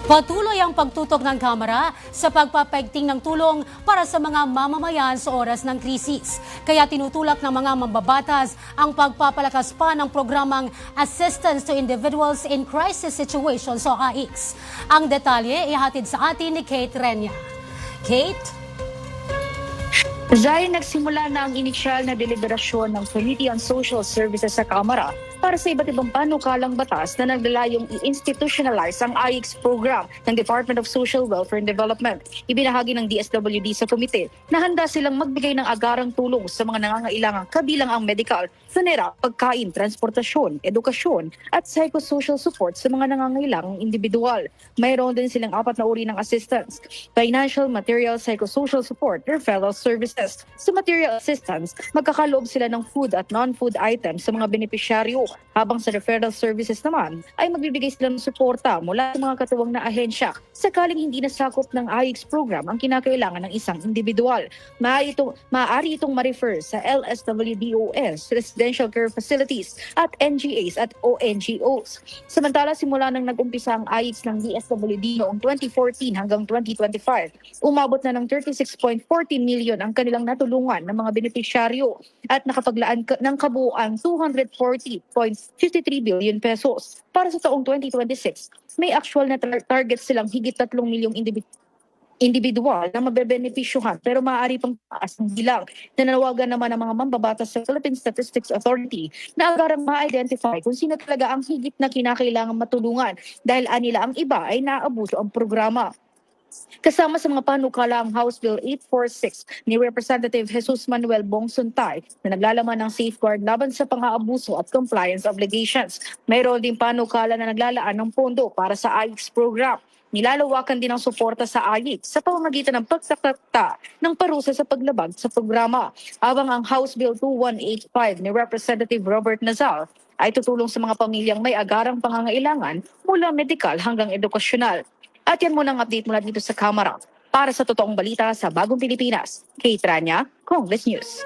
Patuloy ang pagtutok ng Kamara sa pagpapaigting ng tulong para sa mga mamamayan sa oras ng krisis. Kaya tinutulak ng mga mambabatas ang pagpapalakas pa ng programang Assistance to Individuals in Crisis Situations o AICS. Ang detalye ihatid sa atin ni Kate Renya. Kate? Dahil nagsimula na ang inisyal na deliberasyon ng Committee on Social Services sa Kamara para sa iba't ibang panukalang batas na naglalayong i-institutionalize ang AICS program ng Department of Social Welfare and Development. Ibinahagi ng DSWD sa komite na handa silang magbigay ng agarang tulong sa mga nangangailangan kabilang ang medical, funera, pagkain, transportasyon, edukasyon at psychosocial support sa mga nangangailangang individual. Mayroon din silang 4 na uri ng assistance: financial, material, psychosocial support, or fellow services. Sa material assistance, magkakaloob sila ng food at non-food items sa mga benepisyaryo, habang sa referral services naman ay magbibigay sila ng suporta mula sa mga katuwang na ahensya sakaling hindi nasakop ng AICS program ang kinakailangan ng isang individual. Maaari itong ma-refer sa LSWDOS, Residential Care Facilities at NGAs at ONGOs. Samantala, simula nang nag-umpisa ang AICS ng DSWD noong 2014 hanggang 2025, umabot na ng 36.40 million ang kanilang natulungan ng mga benepisyaryo at nakapaglaan ng kabuuang 240.53 billion pesos. Para sa taong 2026, may actual na target silang higit 3 milyong individual na mabebenepisyuhan pero maaari pang taas ang bilang. Nanawagan naman ang mga mambabatas sa Philippine Statistics Authority na agarang ma-identify kung sino talaga ang higit na kinakailangan matulungan dahil anila ang iba ay naabuso ang programa. Kasama sa mga panukala ang House Bill 846 ni Representative Jesus Manuel Bong Suntay na naglalaman ng safeguard laban sa pang-aabuso at compliance obligations. Mayroon din panukala na naglalaan ng pondo para sa AICS program. Nilalawakan din ang suporta sa AICS sa pamamagitan ng pagtakta ng parusa sa paglabag sa programa. Habang ang House Bill 2185 ni Representative Robert Nazal ay tutulong sa mga pamilyang may agarang pangangailangan mula medikal hanggang edukasyonal. At yan muna ang update mula dito sa Kamara. Para sa totoong balita sa Bagong Pilipinas, Kate Renya, Congress News.